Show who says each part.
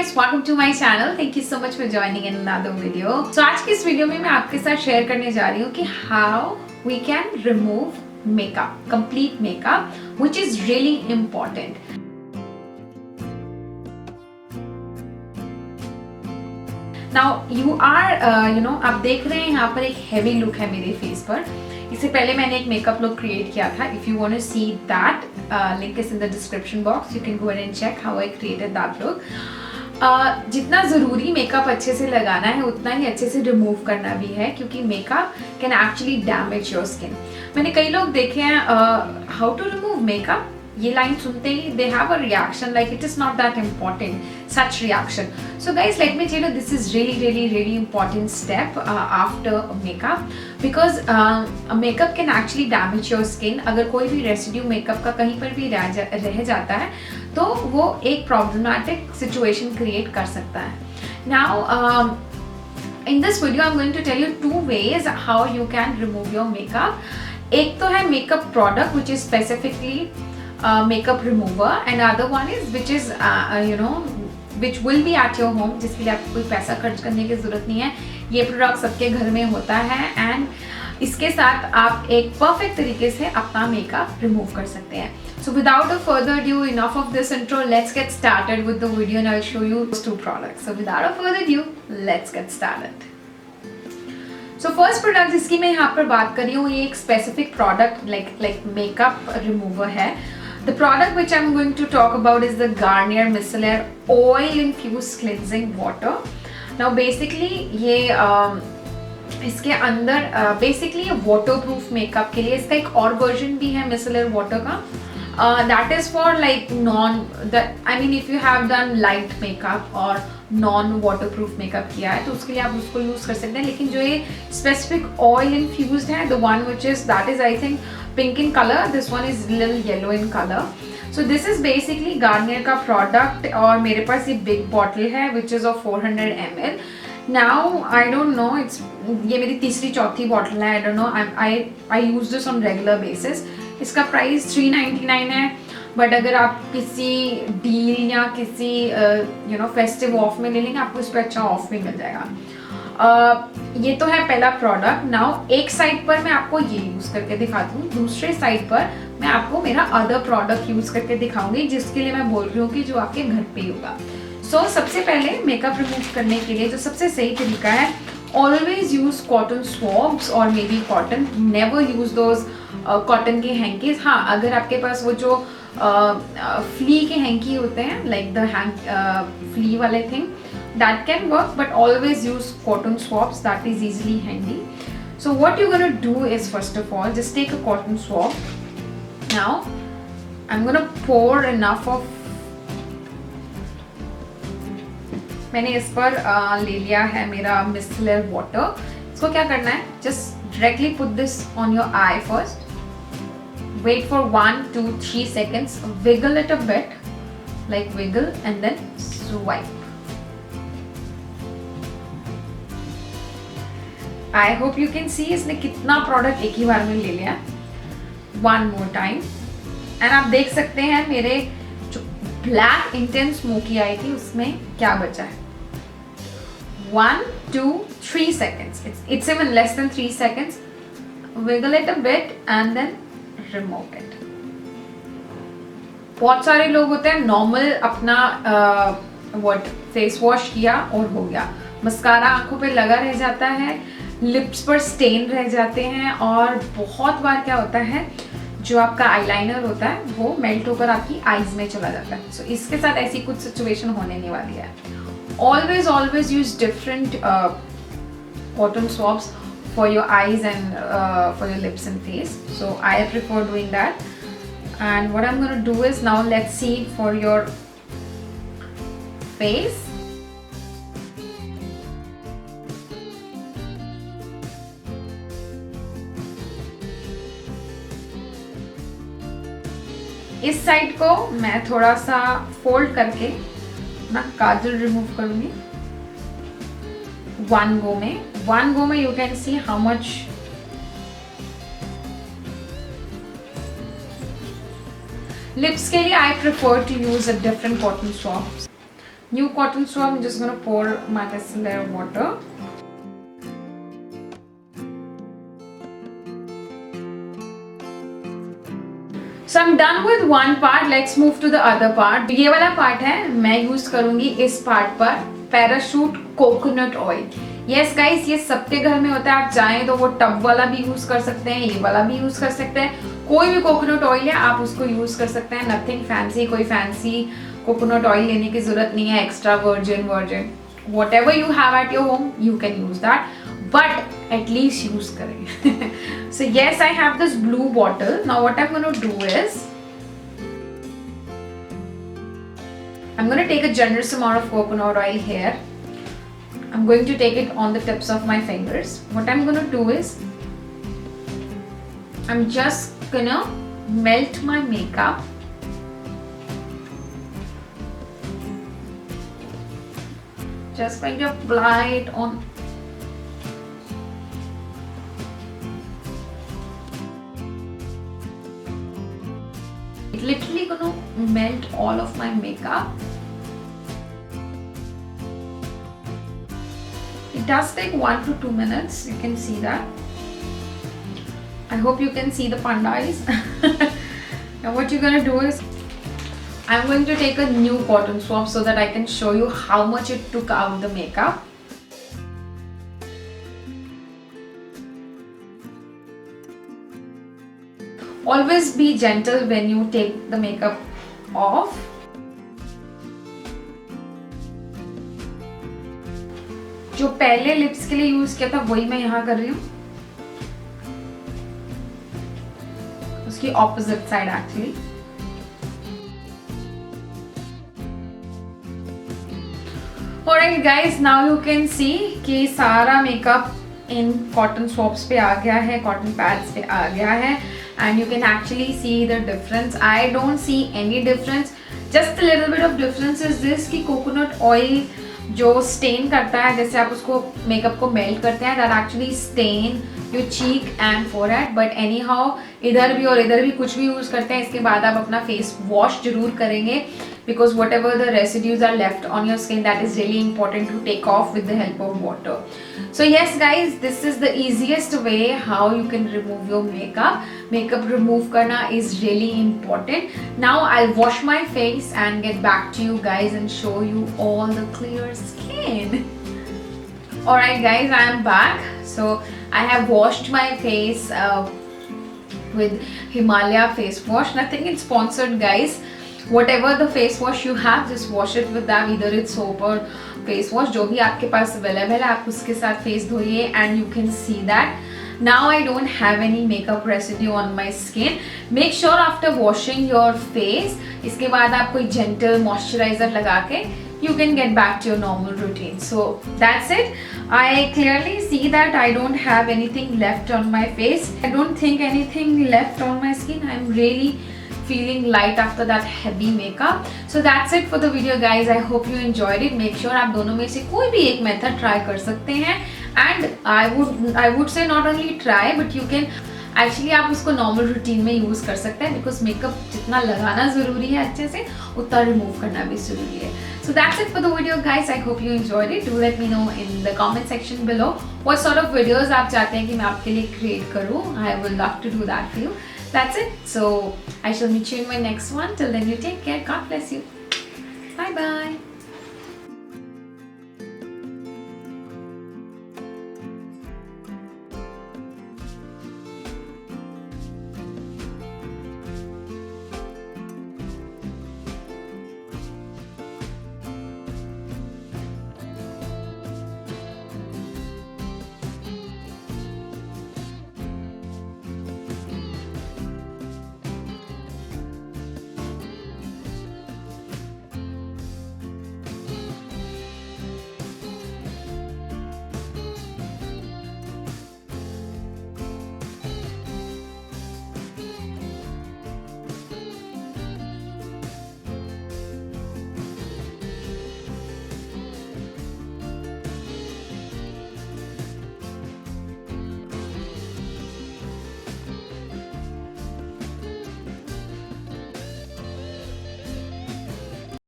Speaker 1: guys, welcome to my channel. Thank you so much for joining in another video. So आज की इस video में मैं आपके साथ शेयर करने जा रही हूँ कि how we can remove makeup, complete makeup, which is really important. Now you are, आप देख रहे हैं यहाँ पर एक heavy look है मेरे फेस पर. इससे पहले मैंने एक मेकअप लुक क्रिएट किया था. If you want to see that, link is in the description box. You can go ahead and check how I created that look. जितना ज़रूरी मेकअप अच्छे से लगाना है उतना ही अच्छे से रिमूव करना भी है, क्योंकि makeup can actually damage your skin. मैंने कई लोग देखे हैं हाउ टू रिमूव मेकअप, ये लाइन सुनते ही they have a reaction like it is not that important, such reaction. So guys, let me tell you, this is really important step after makeup, because makeup can actually damage your skin. अगर कोई भी residue makeup का कहीं पर भी रह जाता है तो वो एक problematic situation create कर सकता है. Now in this video I'm going to tell you two ways how you can remove your makeup. एक तो है makeup product which is specifically makeup remover, and other one is which is which will be at your home, जिसके लिए आपको कोई पैसा खर्च करने की ज़रूरत नहीं है. ये प्रोडक्ट सबके घर में होता है एंड इसके साथ आप एक परफेक्ट तरीके से अपना मेकअप रिमूव कर सकते हैं. So without a further ado, enough of this intro, let's get started with the video and I'll show you those two products. So without a further ado, let's get started. So first product जिसकी मैं यहाँ पर बात कर रही हूँ, ये एक specific product like makeup remover है. The product which I'm going to talk about is the Garnier Micellar Oil Infused Cleansing Water. Now basically ये इसके अंदर basically ये waterproof makeup के लिए, इसका एक और version भी है micellar water का. That is for like if you have done light makeup or non waterproof makeup किया है तो उसके लिए आप उसको use कर सकते हैं. लेकिन जो ये specific oil infused है, the one which is that is I think pink in color, this one is little yellow in color. So this is basically Garnier का product और मेरे पास ये big bottle है which is of 400 ml. Now I don't know, ये मेरी तीसरी चौथी bottle है. I don't know, I use this on regular basis. इसका प्राइस 399 है, बट अगर आप किसी डील या किसी फेस्टिव ऑफ में ले लेंगे आपको इस पर अच्छा ऑफ भी मिल जाएगा. ये तो है पहला प्रोडक्ट. नाउ एक साइड पर मैं आपको ये यूज़ करके दिखाती हूँ, दूसरे साइड पर मैं आपको मेरा अदर प्रोडक्ट यूज़ करके दिखाऊंगी, जिसके लिए मैं बोल रही हूँ कि जो आपके घर पे होगा. सो सबसे पहले मेकअप रिमूव करने के लिए जो सबसे सही तरीका है, ऑलवेज यूज़ कॉटन स्वॉब्स और may be cotton, never use those cotton के हैंकीज. हाँ, अगर आपके पास वो जो फ्ली के हैंकी होते हैं लाइक द फ्ली वाले thing, that can work, but always use cotton swabs, that is easily handy. So what you're going to do is, first of all, just take a cotton swab. Now I'm going to pour enough of, मैंने इस पर ले लिया है मेरा मिcellar water. इसको क्या करना है, just directly put this on your eye first. Wait for 1, 2, 3 seconds, wiggle it a bit, like wiggle, and then swipe. I hope you can see इसने कितना प्रोडक्ट एक ही बार में ले लिया. One more time, and आप देख सकते हैं मेरे जो ब्लैक इंटेंस स्मोकी आई थी उसमें क्या बचा है. 1, 2, 3 seconds. It's even less than 3 seconds. Wiggle it a bit and then remove it. बहुत सारे लोग होते हैं नॉर्मल अपना फेस वॉश किया और हो गया, मस्कारा आंखों पे लगा रह जाता है, लिप्स पर स्टेन रह जाते हैं, और बहुत बार क्या होता है जो आपका आईलाइनर होता है वो मेल्ट होकर आपकी आईज में चला जाता है. सो इसके साथ ऐसी कुछ सिचुएशन होने नहीं वाली है. Always use different cotton swabs for your eyes and for your lips and face. So I prefer doing that. And what I'm going to do is, now let's see for your face. इस side को मैं थोड़ा सा fold करके ना काजल remove करूंगी. one go में you can see how much lips के लिए I prefer to use a different cotton swabs. new cotton swab. I'm just gonna pour my micellar water. So I'm done with one part. Let's move to the other part. ये वाला part है, मैं use करूंगी इस part पर parachute coconut oil. Yes guys, ये सबके घर में होता है. आप चाहें तो वो टब वाला भी यूज कर सकते हैं, ये वाला भी यूज कर सकते हैं. कोई भी कोकोनट ऑयल है आप उसको यूज कर सकते हैं. नथिंग फैंसी, कोई फैंसी कोकोनट ऑयल लेने की जरूरत नहीं है. Extra virgin whatever you have at your home, you can use that, but at least use करें. So yes, I have this blue bottle. Now what I'm going to do is I'm going to take a generous amount of coconut oil here. I'm going to take it on the tips of my fingers. What I'm going to do is I'm just going to melt my makeup. Just going to apply it on. It's literally gonna melt all of my makeup. It does take 1 to 2 minutes. You can see that. I hope you can see the panda eyes. Now what you're gonna do is I'm going to take a new cotton swab so that I can show you how much it took out the makeup. Always be gentle when you take the makeup off. जो पहले lips के लिए use किया था वही मैं यहाँ कर रही हूँ, उसकी opposite side actually. Alright guys, now you can see कि सारा मेकअप इन कॉटन स्वॉप्स पे आ गया है, कॉटन पैड्स पे आ गया है, and you can actually see the difference. I don't see any difference. Just a little bit of difference is this कि coconut oil जो स्टेन करता है, जैसे आप उसको मेकअप को मेल्ट करते हैं, that actually stain your cheek and forehead. But anyhow इधर भी और इधर भी कुछ भी यूज करते हैं, इसके बाद आप अपना फेस वॉश जरूर करेंगे, because whatever the residues are left on your skin, that is really important to take off with the help of water. So yes guys, this is the easiest way how you can remove your makeup. Makeup remove karna is really important. Now I'll wash my face and get back to you guys and show you all the clear skin. Alright guys, I am back. So I have washed my face with Himalaya face wash. Nothing is sponsored guys. Whatever the face wash you have, just wash it with them. Either it's soap or face wash, जो भी आपके पास available है आप उसके साथ face धोइए. And you can see that now I don't have any makeup residue on my skin. Make sure after washing your face, इसके बाद आप कोई gentle moisturizer लगा के you can get back to your normal routine. So that's it. I clearly see that I don't have anything left on my face. I don't think anything left on my skin. I'm really feeling light after that heavy makeup. So that's it for the video guys. I hope you enjoyed it. Make sure आप दोनों में से कोई भी एक method try कर सकते हैं. And I would say not only try but you can actually आप उसको नॉर्मल रूटीन में यूज कर सकते हैं, बिकॉज मेकअप जितना लगाना जरूरी है अच्छे से उतना रिमूव करना भी जरूरी है. So that's it for the video guys. I hope you enjoyed it. Do let me know in the comment section below what sort of videos आप चाहते हैं कि मैं आपके लिए create करूँ. I would love to do that for you. That's it. So I shall meet you in my next one. Till then you take care. God bless you. Bye bye.